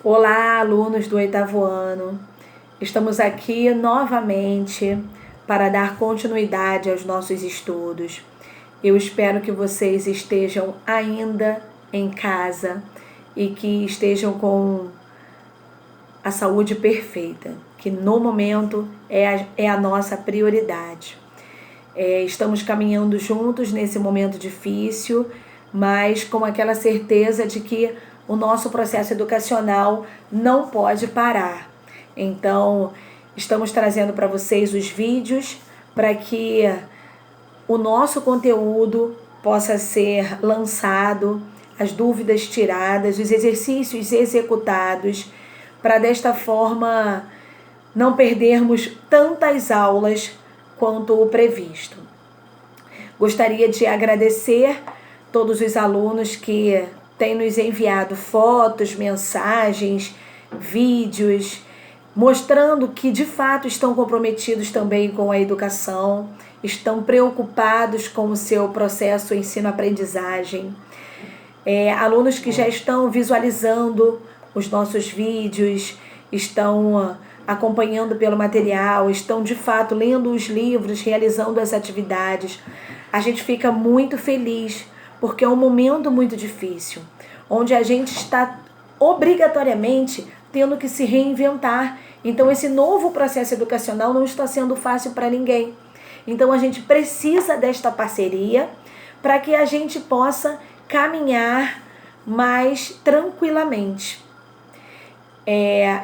Olá, alunos do 8º ano. Estamos aqui novamente para dar continuidade aos nossos estudos. Eu espero que vocês estejam ainda em casa e que estejam com a saúde perfeita, que no momento é a nossa prioridade. Estamos caminhando juntos nesse momento difícil, mas com aquela certeza de que o nosso processo educacional não pode parar. Então, estamos trazendo para vocês os vídeos para que o nosso conteúdo possa ser lançado, as dúvidas tiradas, os exercícios executados, para desta forma não perdermos tantas aulas quanto o previsto. Gostaria de agradecer todos os alunos que têm nos enviado fotos, mensagens, vídeos, mostrando que de fato estão comprometidos também com a educação, estão preocupados com o seu processo ensino-aprendizagem. Alunos que já estão visualizando os nossos vídeos, estão acompanhando pelo material, estão de fato lendo os livros, realizando as atividades. A gente fica muito feliz, porque é um momento muito difícil, onde a gente está obrigatoriamente tendo que se reinventar. Então esse novo processo educacional não está sendo fácil para ninguém. Então a gente precisa desta parceria para que a gente possa caminhar mais tranquilamente.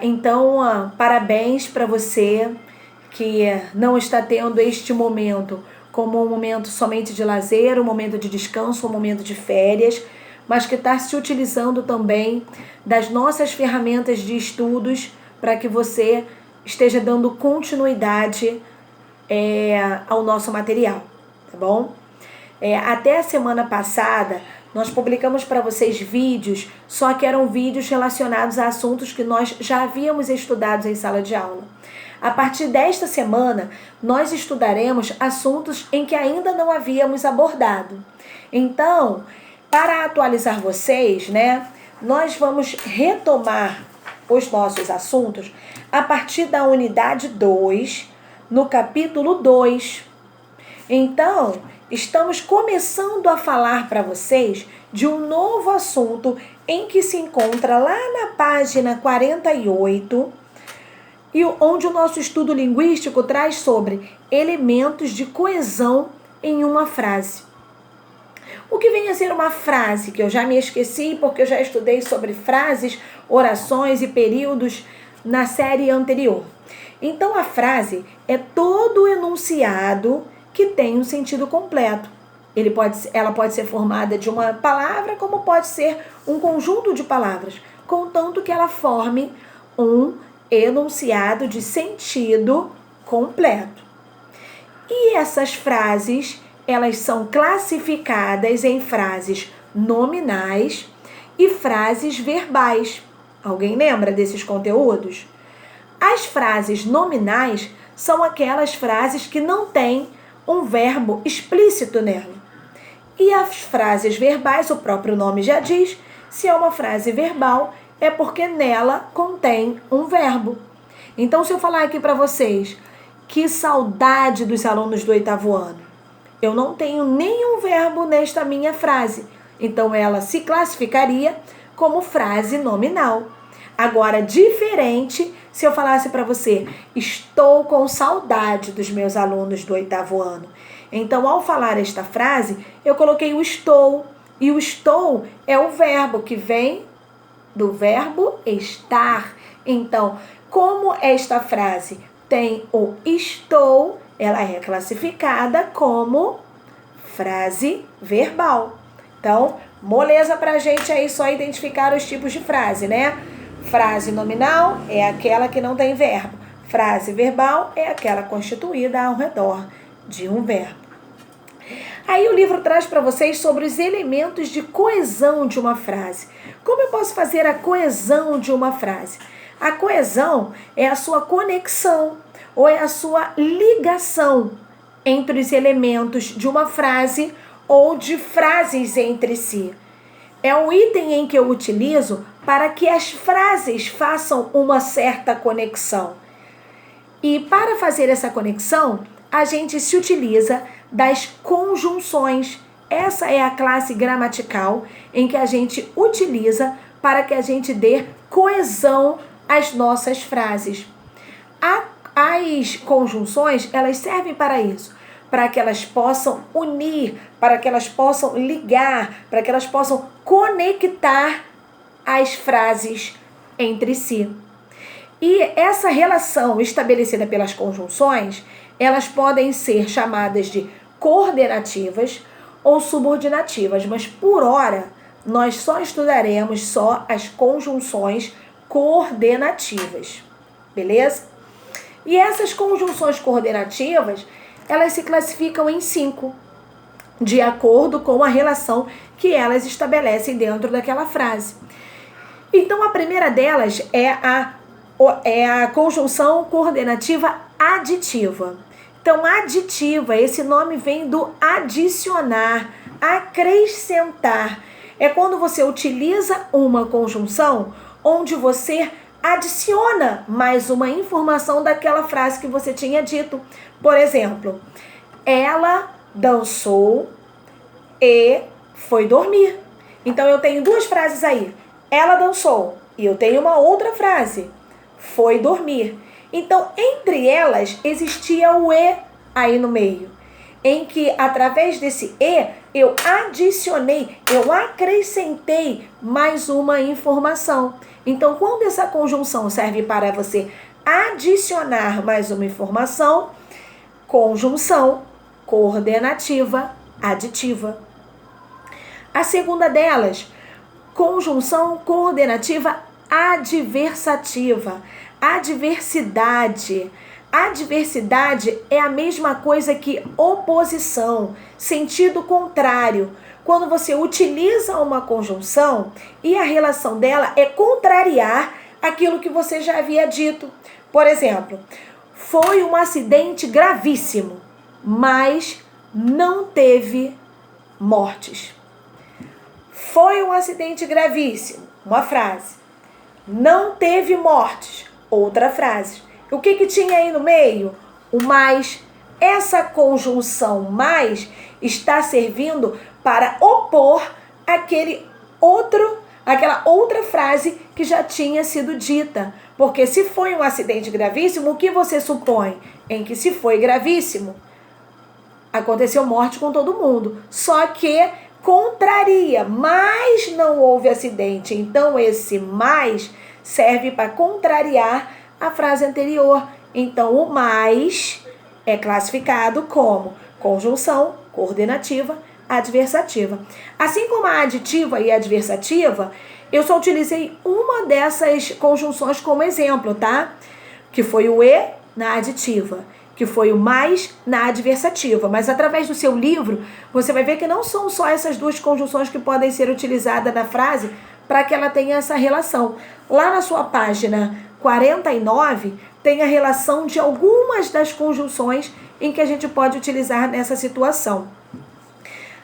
Então, parabéns para você que não está tendo este momento como um momento somente de lazer, um momento de descanso, um momento de férias, mas que está se utilizando também das nossas ferramentas de estudos para que você esteja dando continuidade ao nosso material, tá bom? Até a semana passada, nós publicamos para vocês vídeos, só que eram vídeos relacionados a assuntos que nós já havíamos estudado em sala de aula. A partir desta semana, nós estudaremos assuntos em que ainda não havíamos abordado. Então, para atualizar vocês, nós vamos retomar os nossos assuntos a partir da unidade 2, no capítulo 2. Então, estamos começando a falar para vocês de um novo assunto em que se encontra lá na página 48, e onde o nosso estudo linguístico traz sobre elementos de coesão em uma frase. O que vem a ser uma frase, que eu já me esqueci porque eu já estudei sobre frases, orações e períodos na série anterior. Então a frase é todo o enunciado que tem um sentido completo. Ela pode ser formada de uma palavra, como pode ser um conjunto de palavras, contanto que ela forme um enunciado de sentido completo. E essas frases, elas são classificadas em frases nominais e frases verbais. Alguém lembra desses conteúdos? As frases nominais são aquelas frases que não têm um verbo explícito nela. E as frases verbais, o próprio nome já diz, se é uma frase verbal, é porque nela contém um verbo. Então, se eu falar aqui para vocês, que saudade dos alunos do 8º ano, eu não tenho nenhum verbo nesta minha frase. Então, ela se classificaria como frase nominal. Agora, diferente se eu falasse para você, estou com saudade dos meus alunos do 8º ano. Então, ao falar esta frase, eu coloquei o estou. E o estou é o verbo que vem do verbo estar. Então, como esta frase tem o estou, ela é classificada como frase verbal. Então, moleza pra gente aí só identificar os tipos de frase, Frase nominal é aquela que não tem verbo. Frase verbal é aquela constituída ao redor de um verbo. Aí o livro traz para vocês sobre os elementos de coesão de uma frase. Como eu posso fazer a coesão de uma frase? A coesão é a sua conexão ou é a sua ligação entre os elementos de uma frase ou de frases entre si. É um item em que eu utilizo para que as frases façam uma certa conexão. E para fazer essa conexão, a gente se utiliza das conjunções. Essa é a classe gramatical em que a gente utiliza para que a gente dê coesão às nossas frases. As conjunções, elas servem para isso, para que elas possam unir, para que elas possam ligar, para que elas possam conectar as frases entre si. E essa relação estabelecida pelas conjunções, elas podem ser chamadas de coordenativas ou subordinativas, mas por hora nós só estudaremos só as conjunções coordenativas, beleza? E essas conjunções coordenativas, elas se classificam em 5, de acordo com a relação que elas estabelecem dentro daquela frase. Então, a primeira delas é a conjunção coordenativa aditiva. Então, aditiva, esse nome vem do adicionar, acrescentar. É quando você utiliza uma conjunção onde você adiciona mais uma informação daquela frase que você tinha dito. Por exemplo, ela dançou e foi dormir. Então, eu tenho duas frases aí. Ela dançou. E eu tenho uma outra frase. Foi dormir. Então, entre elas, existia o e aí no meio. Em que, através desse e, eu adicionei, eu acrescentei mais uma informação. Então, quando essa conjunção serve para você adicionar mais uma informação, conjunção coordenativa aditiva. A segunda delas, conjunção coordenativa adversativa. Adversidade. Adversidade é a mesma coisa que oposição, sentido contrário. Quando você utiliza uma conjunção e a relação dela é contrariar aquilo que você já havia dito. Por exemplo, foi um acidente gravíssimo, mas não teve mortes. Foi um acidente gravíssimo, uma frase. Não teve mortes, outra frase. O que tinha aí no meio? O mais. Essa conjunção mais está servindo para opor aquela outra frase que já tinha sido dita. Porque se foi um acidente gravíssimo, o que você supõe? Em que se foi gravíssimo, aconteceu morte com todo mundo. Só que contraria, mas não houve acidente. Então, esse mais serve para contrariar a frase anterior. Então, o mais é classificado como conjunção coordenativa adversativa. Assim como a aditiva e a adversativa, eu só utilizei uma dessas conjunções como exemplo, tá? Que foi o e na aditiva, que foi o mais na adversativa. Mas através do seu livro, você vai ver que não são só essas duas conjunções que podem ser utilizadas na frase para que ela tenha essa relação. Lá na sua página 49, tem a relação de algumas das conjunções em que a gente pode utilizar nessa situação.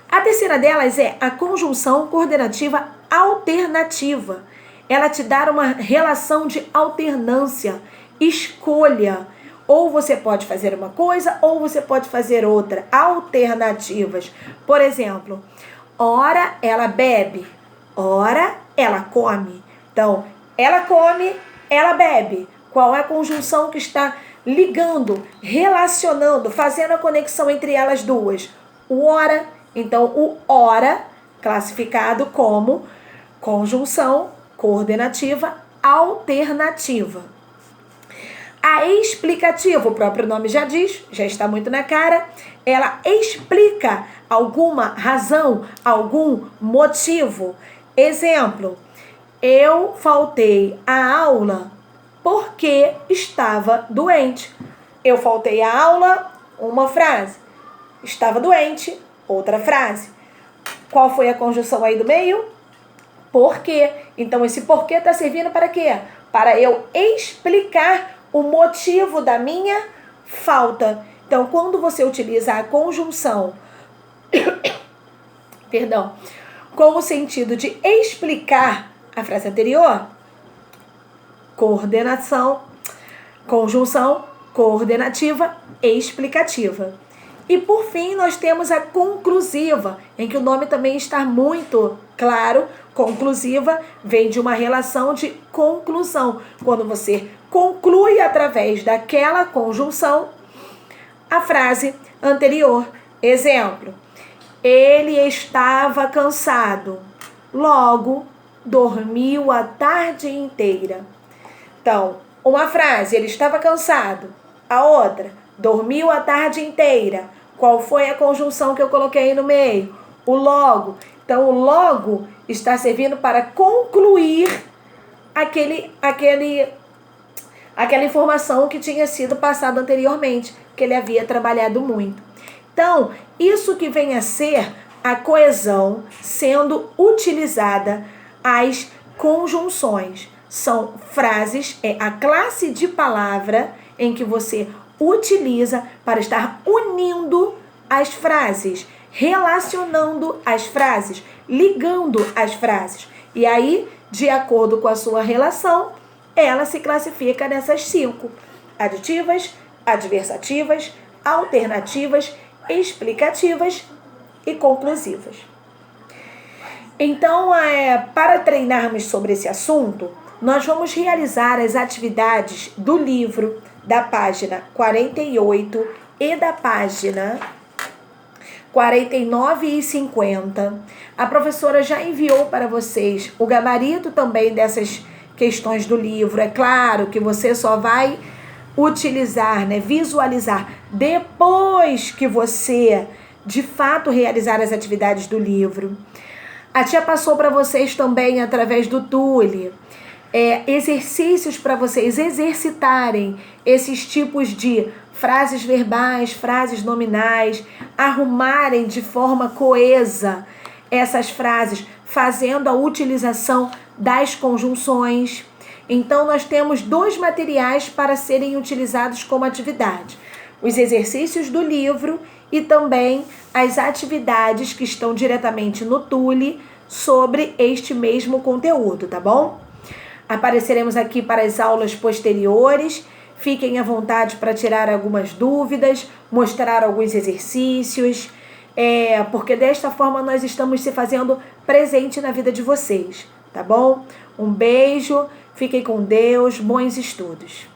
A terceira delas é a conjunção coordenativa alternativa. Ela te dá uma relação de alternância, escolha. Ou você pode fazer uma coisa, ou você pode fazer outra. Alternativas. Por exemplo, ora ela bebe, ora ela come. Então, ela come, ela bebe. Qual é a conjunção que está ligando, relacionando, fazendo a conexão entre elas duas? O ora. Então, o ora, classificado como conjunção coordenativa alternativa. A explicativa, o próprio nome já diz, já está muito na cara, ela explica alguma razão, algum motivo. Exemplo, eu faltei à aula porque estava doente. Eu faltei à aula, uma frase. Estava doente, outra frase. Qual foi a conjunção aí do meio? Porquê. Então, esse porquê está servindo para quê? Para eu explicar o motivo da minha falta. Então, quando você utiliza a conjunção, com o sentido de explicar a frase anterior, coordenação, conjunção coordenativa explicativa. E por fim, nós temos a conclusiva, em que o nome também está muito claro. Conclusiva vem de uma relação de conclusão. Quando você conclui através daquela conjunção a frase anterior. Exemplo: ele estava cansado, logo dormiu a tarde inteira. Então, uma frase, ele estava cansado. A outra, dormiu a tarde inteira. Qual foi a conjunção que eu coloquei no meio? O logo. Então, o logo está servindo para concluir aquela informação que tinha sido passada anteriormente, que ele havia trabalhado muito. Então, isso que vem a ser a coesão sendo utilizada as conjunções. São frases, é a classe de palavra em que você utiliza para estar unindo as frases, relacionando as frases, ligando as frases. E aí, de acordo com a sua relação, ela se classifica nessas 5: aditivas, adversativas, alternativas, explicativas e conclusivas. Então, para treinarmos sobre esse assunto, nós vamos realizar as atividades do livro da página 48 e da página 49 e 50. A professora já enviou para vocês o gabarito também dessas questões do livro. É claro que você só vai utilizar, visualizar depois que você de fato realizar as atividades do livro. A tia passou para vocês também através do Tule exercícios para vocês exercitarem esses tipos de frases verbais, frases nominais, arrumarem de forma coesa essas frases, fazendo a utilização das conjunções. Então, nós temos 2 materiais para serem utilizados como atividade: os exercícios do livro e também as atividades que estão diretamente no Tule sobre este mesmo conteúdo, tá bom? Apareceremos aqui para as aulas posteriores. Fiquem à vontade para tirar algumas dúvidas, mostrar alguns exercícios, porque desta forma nós estamos se fazendo presente na vida de vocês, tá bom? Um beijo, fiquem com Deus, bons estudos.